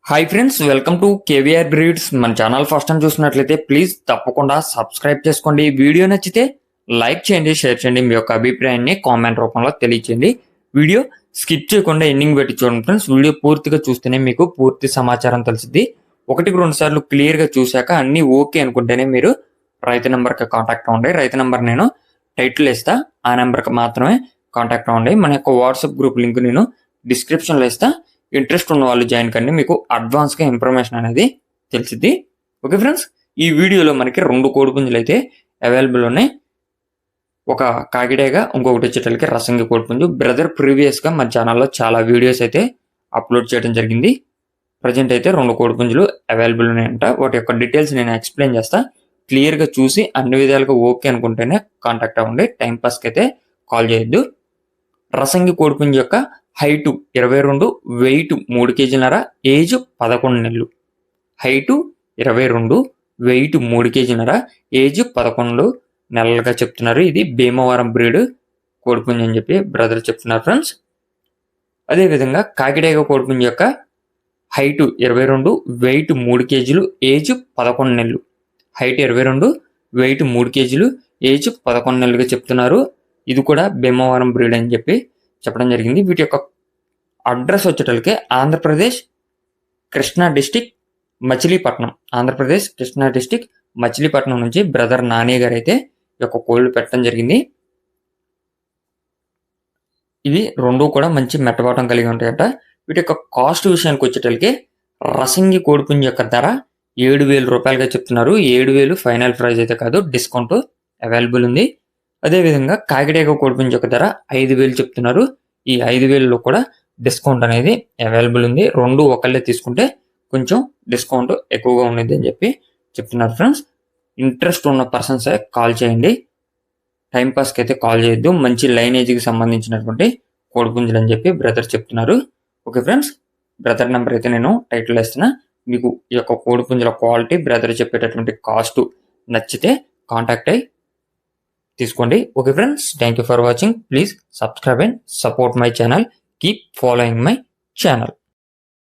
Hi friends, welcome to KVR breeds. మన channel first time చూసినట్లయితే please తప్పకుండా సబ్స్క్రైబ్ చేసుకోండి. వీడియో నచ్చితే లైక్ చేయండి, షేర్ చేయండి, మీ యొక్క అభిప్రాయాన్ని కామెంట్ రూపంలో తెలియచేయండి. వీడియో స్కిప్ చేయకుండా ఎండింగ్ పెట్టి చూడండి ఫ్రెండ్స్. వీడియో పూర్తిగా చూస్తేనే మీకు పూర్తి సమాచారం తెలిసింది. 1-2 సార్లు క్లియర్గా చూశాక అన్ని ఓకే అనుకుంటేనే మీరు రైతు నెంబర్కి కాంటాక్ట్ అవ్వండి. రైతు నెంబర్ నేను టైటిల్ ఇస్తా, ఆ నెంబర్కి మాత్రమే కాంటాక్ట్ అవ్వండి. మన యొక్క వాట్సాప్ గ్రూప్ లింక్ నేను డిస్క్రిప్షన్లో ఇస్తా. ఇంట్రెస్ట్ ఉన్న వాళ్ళు జాయిన్ కండి, మీకు అడ్వాన్స్గా ఇన్ఫర్మేషన్ అనేది తెలిసింది. ఓకే ఫ్రెండ్స్, ఈ వీడియోలో మనకి 2 కోడిపుంజులు అయితే అవైలబుల్ ఉన్నాయి. ఒక కాకిడేగా, ఇంకొకటి వచ్చేటలకి రసంగి కోడిపుంజు. బ్రదర్ ప్రీవియస్గా మన ఛానల్లో చాలా వీడియోస్ అయితే అప్లోడ్ చేయడం జరిగింది. ప్రజెంట్ అయితే 2 కోడిపుంజులు అవైలబుల్ ఉన్నాయంట. వాటి యొక్క డీటెయిల్స్ నేను ఎక్స్ప్లెయిన్ చేస్తా. క్లియర్గా చూసి అన్ని విధాలుగా ఓకే అనుకుంటేనే కాంటాక్ట్ అవ్వండి. టైంపాస్కి అయితే కాల్ చేయొద్దు. రసంగి కోడిపుంజు యొక్క హైటు 22, వెయిట్ 3 కేజీలన్నర, ఏజ్ 11 నెలలు. హైటు 22, వెయిట్ 3 కేజీలన్నర, ఏజ్ 11 నెలలుగా చెప్తున్నారు. ఇది భీమవరం బ్రీడ్ కోడిపుంజు అని చెప్పి బ్రదర్ చెప్తున్నారు ఫ్రెండ్స్. అదేవిధంగా కాకిడేగ కోడిపుంజు యొక్క హైటు 22, వెయిట్ 3 కేజీలు, ఏజ్ 11 నెలలు. హైట్ 22, వెయిట్ 3 కేజీలు, ఏజ్ 11 నెలలుగా చెప్తున్నారు. ఇది కూడా భీమవరం బ్రీడ్ అని చెప్పి చెప్పడం జరిగింది. వీటి యొక్క అడ్రస్ వచ్చేటలకే ఆంధ్రప్రదేశ్ కృష్ణా డిస్టిక్ మచిలీపట్నం. ఆంధ్రప్రదేశ్ కృష్ణా డిస్టిక్ మచిలీపట్నం నుంచి బ్రదర్ నాని గారు అయితే ఈ యొక్క కోళ్ళు పెట్టడం జరిగింది. ఇవి 2 కూడా మంచి మెట్టబాటం కలిగి ఉంటాయట. వీటి యొక్క కాస్ట్ విషయానికి వచ్చేటలకే రసంగి కోడిపుంజు యొక్క ధర 7,000 రూపాయలుగా చెప్తున్నారు. 7,000 ఫైనల్ ప్రైస్ అయితే కాదు, డిస్కౌంట్ అవైలబుల్ ఉంది. అదేవిధంగా కాకిడేగ కోడిపుంజు యొక్క ధర 5,000 చెప్తున్నారు. ఈ 5,000లో కూడా డిస్కౌంట్ అనేది అవైలబుల్ ఉంది. 2 ఒకళ్ళే తీసుకుంటే కొంచెం డిస్కౌంట్ ఎక్కువగా ఉన్నది అని చెప్పి చెప్తున్నారు ఫ్రెండ్స్. ఇంట్రెస్ట్ ఉన్న పర్సన్స్ కాల్ చేయండి. టైంపాస్కి అయితే కాల్ చేయొద్దు. మంచి లైనేజ్కి సంబంధించినటువంటి కోడిపుంజులు అని చెప్పి బ్రదర్ చెప్తున్నారు. ఓకే ఫ్రెండ్స్, బ్రదర్ నెంబర్ అయితే నేను టైటిల్ వేస్తున్నా. మీకు ఈ యొక్క కోడిపుంజుల క్వాలిటీ, బ్రదర్ చెప్పేటటువంటి కాస్ట్ నచ్చితే కాంటాక్ట్ అయ్యి తీసుకోండి. Okay friends, thank you for watching. Please subscribe and support my channel. Keep following my channel.